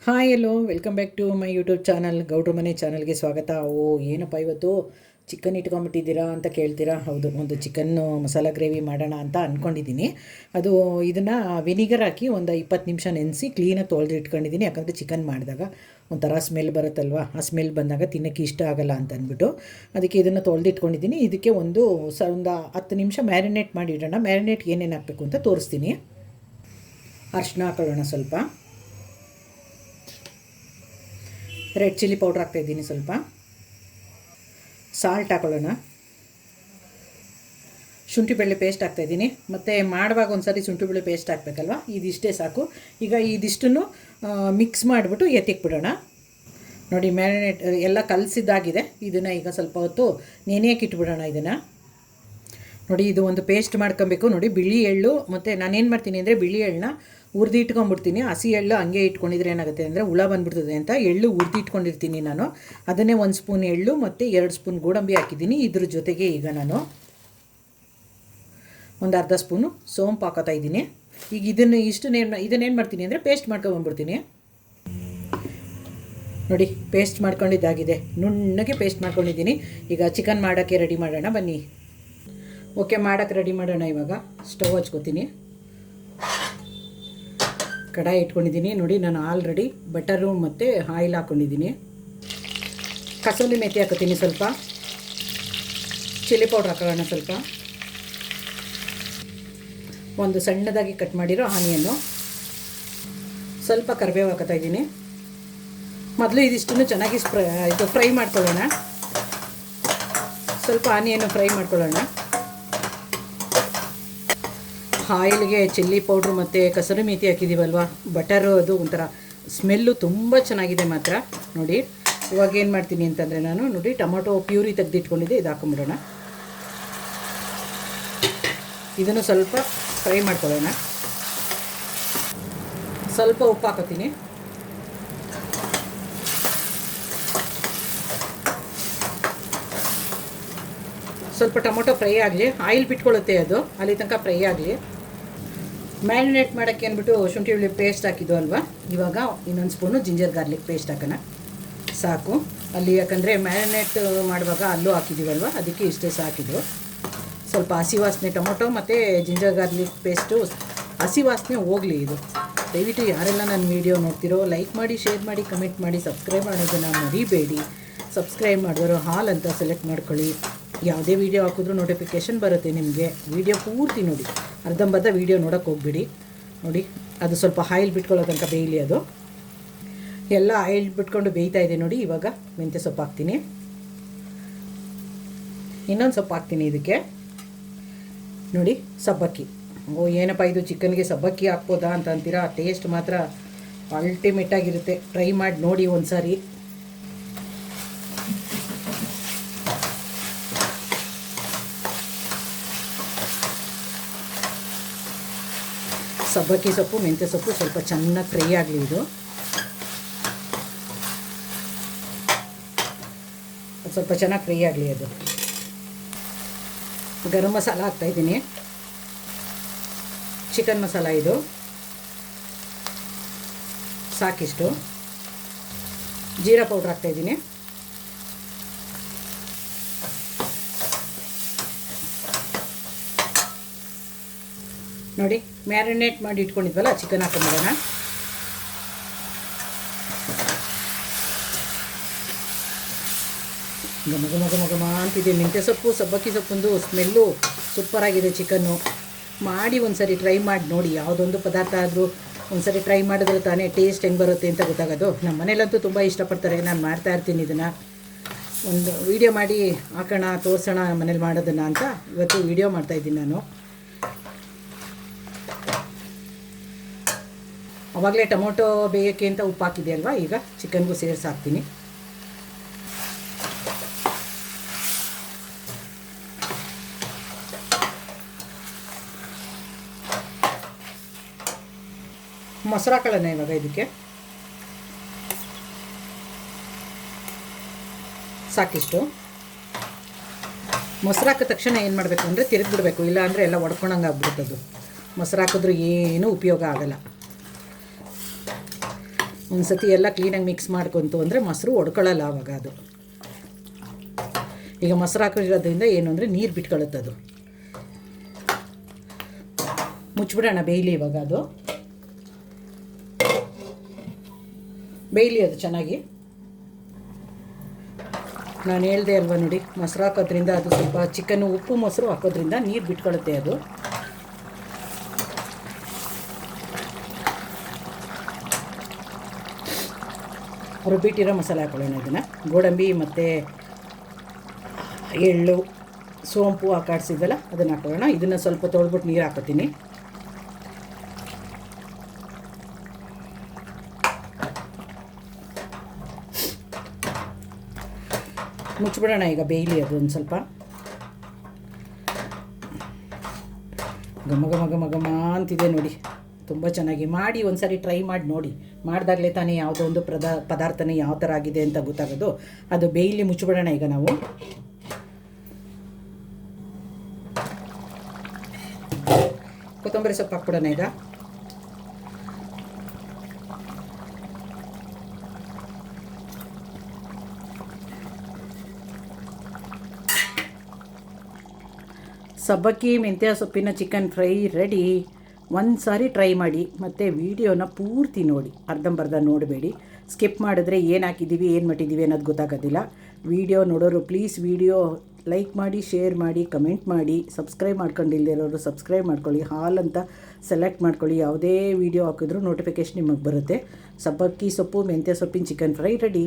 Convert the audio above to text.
Hi hello welcome back to my YouTube channel ಗೌಡ್ರ ಮನೆ ಚಾನಲ್ಗೆ ಸ್ವಾಗತ. ಏನಪ್ಪ ಇವತ್ತು ಚಿಕನ್ ಇಟ್ಕೊಂಬಿಟ್ಟಿದ್ದೀರಾ ಅಂತ ಕೇಳ್ತೀರಾ? ಹೌದು, ಒಂದು ಚಿಕನ್ನು ಮಸಾಲ ಗ್ರೇವಿ ಮಾಡೋಣ ಅಂತ ಅಂದ್ಕೊಂಡಿದ್ದೀನಿ. ಇದನ್ನು ವಿನಿಗರ್ ಹಾಕಿ ಒಂದು 20 ನಿಮಿಷ ನೆನೆಸಿ ಕ್ಲೀನಾಗಿ ತೊಳೆದು ಇಟ್ಕೊಂಡಿದ್ದೀನಿ. ಯಾಕಂದರೆ ಚಿಕನ್ ಮಾಡಿದಾಗ ಒಂಥರ ಸ್ಮೆಲ್ ಬರುತ್ತಲ್ವ, ಆ ಸ್ಮೆಲ್ ಬಂದಾಗ ತಿನ್ನೋಕ್ಕೆ ಇಷ್ಟ ಆಗೋಲ್ಲ ಅಂತ ಅಂದ್ಬಿಟ್ಟು ಅದಕ್ಕೆ ಇದನ್ನು ತೊಳೆದು ಇಟ್ಕೊಂಡಿದ್ದೀನಿ. ಇದಕ್ಕೆ ಒಂದು 10 ನಿಮಿಷ ಮ್ಯಾರಿನೇಟ್ ಮಾಡಿ ಇಡೋಣ. ಮ್ಯಾರಿನೇಟ್ಗೆ ಏನೇನು ಹಾಕಬೇಕು ಅಂತ ತೋರಿಸ್ತೀನಿ. ಅರಿಶಿನ ಹಾಕೊಳ್ಳೋಣ, ಸ್ವಲ್ಪ ರೆಡ್ ಚಿಲ್ಲಿ ಪೌಡ್ರ್ ಹಾಕ್ತಾಯಿದ್ದೀನಿ, ಸ್ವಲ್ಪ ಸಾಲ್ಟ್ ಹಾಕೊಳ್ಳೋಣ, ಶುಂಠಿ ಬೆಳ್ಳುಳ್ಳಿ ಪೇಸ್ಟ್ ಹಾಕ್ತಾಯಿದ್ದೀನಿ. ಮತ್ತು ಮಾಡುವಾಗ ಒಂದು ಸಾರಿ ಶುಂಠಿ ಬೆಳ್ಳುಳ್ಳಿ ಪೇಸ್ಟ್ ಹಾಕಬೇಕಲ್ವ, ಇದಿಷ್ಟೇ ಸಾಕು. ಈಗ ಇದಿಷ್ಟನ್ನು ಮಿಕ್ಸ್ ಮಾಡಿಬಿಟ್ಟು ಎತ್ತಿಕ್ಬಿಡೋಣ. ನೋಡಿ, ಮ್ಯಾರಿನೇಟ್ ಎಲ್ಲ ಕಲಸಿದ್ದಾಗಿದೆ. ಇದನ್ನು ಈಗ ಸ್ವಲ್ಪ ಹೊತ್ತು ನೆನೆಯಕ್ಕೆ ಇಟ್ಬಿಡೋಣ. ಇದನ್ನು ನೋಡಿ, ಇದು ಒಂದು ಪೇಸ್ಟ್ ಮಾಡ್ಕೊಬೇಕು. ನೋಡಿ, ಬಿಳಿ ಎಳ್ಳು ಮತ್ತು ನಾನೇನು ಮಾಡ್ತೀನಿ ಅಂದರೆ ಬಿಳಿ ಎಳ್ಳನ್ನ ಹುರಿದು ಇಟ್ಕೊಂಡ್ಬಿಡ್ತೀನಿ. ಹಸಿ ಎಳ್ಳು ಹಂಗೆ ಇಟ್ಕೊಂಡಿದ್ರೆ ಏನಾಗುತ್ತೆ ಅಂದರೆ ಹುಳ ಬಂದುಬಿಡ್ತದೆ ಅಂತ ಎಳ್ಳು ಹುರಿದು ಇಟ್ಕೊಂಡಿರ್ತೀನಿ ನಾನು. ಅದನ್ನೇ 1 ಸ್ಪೂನ್ ಎಳ್ಳು ಮತ್ತು 2 ಸ್ಪೂನ್ ಗೋಡಂಬಿ ಹಾಕಿದ್ದೀನಿ. ಇದ್ರ ಜೊತೆಗೆ ಈಗ ನಾನು ಒಂದು ಅರ್ಧ ಸ್ಪೂನು ಸೋಂಪು ಹಾಕೋತಾ ಇದ್ದೀನಿ. ಈಗ ಇದನ್ನೇನು ಮಾಡ್ತೀನಿ ಅಂದರೆ ಪೇಸ್ಟ್ ಮಾಡ್ಕೊಂಡ್ಬಂದ್ಬಿಡ್ತೀನಿ. ನೋಡಿ, ಪೇಸ್ಟ್ ಮಾಡ್ಕೊಂಡಿದ್ದಾಗಿದೆ, ನುಣ್ಣಗೆ ಪೇಸ್ಟ್ ಮಾಡ್ಕೊಂಡಿದ್ದೀನಿ. ಈಗ ಚಿಕನ್ ಮಾಡೋಕ್ಕೆ ರೆಡಿ ಮಾಡೋಣ ಬನ್ನಿ. ಓಕೆ, ಮಾಡೋಕ್ಕೆ ರೆಡಿ ಮಾಡೋಣ. ಇವಾಗ ಸ್ಟವ್ ಹಚ್ಕೋತೀನಿ, ಕಡಾಯಿ ಇಟ್ಕೊಂಡಿದ್ದೀನಿ. ನೋಡಿ, ನಾನು ಆಲ್ರೆಡಿ ಬಟರು ಮತ್ತು ಆಯಿಲ್ ಹಾಕ್ಕೊಂಡಿದ್ದೀನಿ. ಕಸೂರಿ ಮೆಥಿ ಹಾಕೋತೀನಿ, ಸ್ವಲ್ಪ ಚಿಲ್ಲಿ ಪೌಡ್ರ್ ಹಾಕೋಣ, ಸ್ವಲ್ಪ ಒಂದು ಸಣ್ಣದಾಗಿ ಕಟ್ ಮಾಡಿರೋ ಆನಿಯನ್ನು, ಸ್ವಲ್ಪ ಕರಿಬೇವು ಹಾಕೋತಾ ಇದ್ದೀನಿ. ಮೊದಲು ಇದಿಷ್ಟನ್ನು ಚೆನ್ನಾಗಿ ಫ್ರೈ ಮಾಡ್ಕೊಳ್ಳೋಣ. ಸ್ವಲ್ಪ ಆನಿಯನ್ನು ಫ್ರೈ ಮಾಡ್ಕೊಳ್ಳೋಣ. ಆಯಿಲ್ಗೆ ಚಿಲ್ಲಿ ಪೌಡ್ರು ಮತ್ತು ಕಸೂರಿ ಮೆಥಿ ಹಾಕಿದ್ದೀವಲ್ವ, ಬಟರು, ಅದು ಒಂಥರ ಸ್ಮೆಲ್ಲು ತುಂಬ ಚೆನ್ನಾಗಿದೆ ಮಾತ್ರ. ನೋಡಿ, ಇವಾಗ ಏನು ಮಾಡ್ತೀನಿ ಅಂತಂದರೆ ನಾನು ನೋಡಿ ಟೊಮೊಟೊ ಪ್ಯೂರಿ ತೆಗೆದಿಟ್ಕೊಂಡಿದ್ದೆ, ಇದು ಹಾಕೊಂಬಿಡೋಣ. ಇದನ್ನು ಸ್ವಲ್ಪ ಫ್ರೈ ಮಾಡ್ಕೊಳ್ಳೋಣ. ಸ್ವಲ್ಪ ಉಪ್ಪು ಹಾಕೋತೀನಿ. ಸ್ವಲ್ಪ ಟೊಮೊಟೊ ಫ್ರೈ ಆಗಲಿ, ಆಯಿಲ್ ಬಿಟ್ಕೊಳ್ಳುತ್ತೆ ಅದು, ಅಲ್ಲಿ ತನಕ ಫ್ರೈ ಆಗಲಿ. ಮ್ಯಾರಿನೇಟ್ ಮಾಡೋಕ್ಕೆ ಅಂದ್ಬಿಟ್ಟು ಶುಂಠಿ ಬೆಳ್ಳುಳ್ಳಿ ಪೇಸ್ಟ್ ಹಾಕಿದ್ದು ಅಲ್ವಾ, ಇವಾಗ ಇನ್ನೊಂದು ಸ್ಪೂನು ಜಿಂಜರ್ ಗಾರ್ಲಿಕ್ ಪೇಸ್ಟ್ ಹಾಕೋಣ, ಸಾಕು. ಅಲ್ಲಿ ಯಾಕಂದರೆ ಮ್ಯಾರಿನೇಟ್ ಮಾಡುವಾಗ ಅಲ್ಲೂ ಹಾಕಿದ್ದೀವಲ್ವ, ಅದಕ್ಕೆ ಇಷ್ಟೇ ಸಾಕಿದ್ದು. ಸ್ವಲ್ಪ ಹಸಿ ವಾಸನೆ, ಟೊಮೊಟೊ ಮತ್ತು ಜಿಂಜರ್ ಗಾರ್ಲಿಕ್ ಪೇಸ್ಟು ಹಸಿ ವಾಸನೆ ಹೋಗಲಿ. ಇದು ದಯವಿಟ್ಟು ಯಾರೆಲ್ಲ ನನ್ನ ವೀಡಿಯೋ ನೋಡ್ತಿರೋ ಲೈಕ್ ಮಾಡಿ, ಶೇರ್ ಮಾಡಿ, ಕಮೆಂಟ್ ಮಾಡಿ, ಸಬ್ಸ್ಕ್ರೈಬ್ ಮಾಡೋದನ್ನು ಮರಿಬೇಡಿ. ಸಬ್ಸ್ಕ್ರೈಬ್ ಮಾಡಿದವರು ಹಾಲ್ ಅಂತ ಸೆಲೆಕ್ಟ್ ಮಾಡ್ಕೊಳ್ಳಿ. ಯಾವುದೇ ವೀಡಿಯೋ ಹಾಕಿದ್ರೂ ನೋಟಿಫಿಕೇಷನ್ ಬರುತ್ತೆ ನಿಮಗೆ. ವೀಡಿಯೋ ಪೂರ್ತಿ ನೋಡಿ, ಅರ್ಧಂಬರ್ಧ ವೀಡಿಯೋ ನೋಡೋಕ್ಕೆ ಹೋಗ್ಬಿಡಿ. ನೋಡಿ, ಅದು ಸ್ವಲ್ಪ ಆಯಿಲ್ ಬಿಟ್ಕೊಳ್ಳೋ ತನಕ ಬೇಯಲಿ. ಅದು ಎಲ್ಲ ಆಯಿಲ್ ಬಿಟ್ಕೊಂಡು ಬೇಯ್ತಾ ಇದೆ. ನೋಡಿ, ಇವಾಗ ಮೆಂತ್ಯ ಸೊಪ್ಪು ಹಾಕ್ತೀನಿ, ಇನ್ನೊಂದು ಸೊಪ್ಪು ಹಾಕ್ತೀನಿ ಇದಕ್ಕೆ. ನೋಡಿ, ಸಬ್ಬಕ್ಕಿ. ಏನಪ್ಪ ಇದು ಚಿಕನ್ಗೆ ಸಬ್ಬಕ್ಕಿ ಹಾಕ್ಬೋದಾ ಅಂತ ಅಂತೀರಾ? ಟೇಸ್ಟ್ ಮಾತ್ರ ಅಲ್ಟಿಮೇಟಾಗಿರುತ್ತೆ. ಟ್ರೈ ಮಾಡಿ ನೋಡಿ ಒಂದು ಸಾರಿ. ಸಬ್ಬಕ್ಕಿ ಸೊಪ್ಪು, ಮೆಂತ್ಯ ಸೊಪ್ಪು ಸ್ವಲ್ಪ ಚೆನ್ನಾಗಿ ಫ್ರೈ ಆಗಲಿ. ಇದು ಸ್ವಲ್ಪ ಚೆನ್ನಾಗಿ ಫ್ರೈ ಆಗಲಿ. ಅದು ಗರಂ ಮಸಾಲ ಹಾಕ್ತಾಯಿದ್ದೀನಿ, ಚಿಕನ್ ಮಸಾಲ ಇದು ಸಾಕಿಷ್ಟು. ಜೀರಾ ಪೌಡ್ರ್ ಹಾಕ್ತಾಯಿದ್ದೀನಿ. ನೋಡಿ, ಮ್ಯಾರಿನೇಟ್ ಮಾಡಿ ಇಟ್ಕೊಂಡಿದ್ವಲ್ಲ ಚಿಕನ್ ಹಾಕೊಂಡ್ಬಿಡೋಣ. ಘಮ ಅಂತಿದೆ. ಮೆಂತ್ಯ ಸೊಪ್ಪು, ಸಬ್ಬಕ್ಕಿ ಸೊಪ್ಪೊಂದು ಸ್ಮೆಲ್ಲು ಸೂಪರಾಗಿದೆ. ಚಿಕನ್ನು ಮಾಡಿ ಒಂದು ಸರಿ ಟ್ರೈ ಮಾಡಿ ನೋಡಿ. ಯಾವುದೊಂದು ಪದಾರ್ಥ ಆದರೂ ಒಂದು ಸರಿ ಟ್ರೈ ಮಾಡಿದ್ರೆ ತಾನೇ ಟೇಸ್ಟ್ ಹೆಂಗೆ ಬರುತ್ತೆ ಅಂತ ಗೊತ್ತಾಗೋದು. ನಮ್ಮ ಮನೇಲಂತೂ ತುಂಬ ಇಷ್ಟಪಡ್ತಾರೆ, ನಾನು ಮಾಡ್ತಾಯಿರ್ತೀನಿ ಇದನ್ನು. ಒಂದು ವೀಡಿಯೋ ಮಾಡಿ ಹಾಕೋಣ, ತೋರಿಸೋಣ ಮನೇಲಿ ಮಾಡೋದನ್ನು ಅಂತ ಇವತ್ತು ವೀಡಿಯೋ ಮಾಡ್ತಾಯಿದ್ದೀನಿ ನಾನು. ಆವಾಗಲೇ ಟೊಮೊಟೊ ಬೇಯೋಕ್ಕೆ ಅಂತ ಉಪ್ಪು ಹಾಕಿದೆ ಅಲ್ವಾ, ಈಗ ಚಿಕನ್ಗೂ ಸೇರಿಸಿ ಹಾಕ್ತೀನಿ. ಮೊಸರು ಹಾಕೊಳ್ಳೋಣ ಇವಾಗ ಇದಕ್ಕೆ. ಸಾಕಿಷ್ಟು. ಮೊಸರು ಹಾಕಿದ ತಕ್ಷಣ ಏನು ಮಾಡಬೇಕು ಅಂದರೆ ತಿರುಗಿಬಿಡಬೇಕು, ಇಲ್ಲ ಅಂದರೆ ಎಲ್ಲ ಒಡ್ಕೊಂಡಂಗೆ ಆಗ್ಬಿಡುತ್ತದು. ಮೊಸರು ಹಾಕಿದ್ರೂ ಏನೂ ಉಪಯೋಗ ಆಗಲ್ಲ. ಒಂದು ಸತಿ ಎಲ್ಲ ಕ್ಲೀನಾಗಿ ಮಿಕ್ಸ್ ಮಾಡ್ಕೊತು ಅಂದರೆ ಮೊಸರು ಒಡ್ಕೊಳ್ಳಲ್ಲ ಆವಾಗ ಅದು. ಈಗ ಮೊಸರು ಹಾಕಿರೋದ್ರಿಂದ ಏನು ಅಂದರೆ ನೀರು ಬಿಟ್ಕೊಳ್ಳುತ್ತೆ ಅದು. ಮುಚ್ಚಿಬಿಡೋಣ, ಬೇಯಲಿ ಇವಾಗ ಅದು. ಬೇಯಲಿ ಅದು ಚೆನ್ನಾಗಿ. ನಾನು ಹೇಳ್ದೆ ಅಲ್ವಾ ನೋಡಿ, ಮೊಸರು ಹಾಕೋದ್ರಿಂದ ಅದು ಸ್ವಲ್ಪ ಚಿಕನ್ನು ಉಪ್ಪು ಮೊಸರು ಹಾಕೋದ್ರಿಂದ ನೀರು ಬಿಟ್ಕೊಳ್ಳುತ್ತೆ ಅದು. ರುಬ್ಬಿಟ್ಟಿರೋ ಮಸಾಲೆ ಹಾಕೊಳ್ಳೋಣ. ಇದನ್ನು ಗೋಡಂಬಿ ಮತ್ತು ಎಳ್ಳು ಸೋಂಪು ಹಾಕಾಡ್ಸಿದ್ದಲ್ಲ ಅದನ್ನು ಹಾಕೊಳ್ಳೋಣ. ಇದನ್ನು ಸ್ವಲ್ಪ ತೊಳ್ಬಿಟ್ಟು ನೀರು ಹಾಕೋತೀನಿ. ಮುಚ್ಚಿಬಿಡೋಣ ಈಗ, ಬೇಯಲಿ ಅದು ಒಂದು ಸ್ವಲ್ಪ. ಘಮ ಘಮ ಘಮ ಘಮ ಅಂತಿದೆ ನೋಡಿ, ತುಂಬ ಚೆನ್ನಾಗಿ. ಮಾಡಿ ಒಂದು ಸಾರಿ ಟ್ರೈ ಮಾಡಿ ನೋಡಿ. ಮಾಡಿದಾಗಲೇ ತಾನೇ ಯಾವುದೋ ಒಂದು ಪದಾರ್ಥನೇ ಯಾವ ಥರ ಆಗಿದೆ ಅಂತ ಗೊತ್ತಾಗೋದು. ಅದು ಬೇಯಲಿ, ಮುಚ್ಚಿಬಿಡೋಣ ಈಗ ನಾವು. ಕೊತ್ತಂಬರಿ ಸೊಪ್ಪು ಹಾಕ್ಬಿಡೋಣ ಈಗ. ಸಬ್ಬಕ್ಕಿ ಮೆಂತ್ಯ ಸೊಪ್ಪಿನ ಚಿಕನ್ ಫ್ರೈ ರೆಡಿ. ಒಂದು ಸಾರಿ ಟ್ರೈ ಮಾಡಿ, ಮತ್ತು ವೀಡಿಯೋನ ಪೂರ್ತಿ ನೋಡಿ, ಅರ್ಧಂಬರ್ಧ ನೋಡಬೇಡಿ. ಸ್ಕಿಪ್ ಮಾಡಿದ್ರೆ ಏನು ಹಾಕಿದ್ದೀವಿ ಏನು ಮಟ್ಟಿದ್ದೀವಿ ಅನ್ನೋದು ಗೊತ್ತಾಗೋದಿಲ್ಲ. ವೀಡಿಯೋ ನೋಡೋರು ಪ್ಲೀಸ್ ವೀಡಿಯೋ ಲೈಕ್ ಮಾಡಿ, ಶೇರ್ ಮಾಡಿ, ಕಮೆಂಟ್ ಮಾಡಿ. ಸಬ್ಸ್ಕ್ರೈಬ್ ಮಾಡ್ಕೊಂಡಿಲ್ಲದಿರೋರು ಸಬ್ಸ್ಕ್ರೈಬ್ ಮಾಡ್ಕೊಳ್ಳಿ. ಹಾಲ್ ಅಂತ ಸೆಲೆಕ್ಟ್ ಮಾಡ್ಕೊಳ್ಳಿ. ಯಾವುದೇ ವೀಡಿಯೋ ಹಾಕಿದ್ರೂ ನೋಟಿಫಿಕೇಷನ್ ನಿಮಗೆ ಬರುತ್ತೆ. ಸಬ್ಬಕ್ಕಿ ಸೊಪ್ಪು ಮೆಂತ್ಯ ಸೊಪ್ಪಿನ ಚಿಕನ್ ಫ್ರೈ ರೆಡಿ.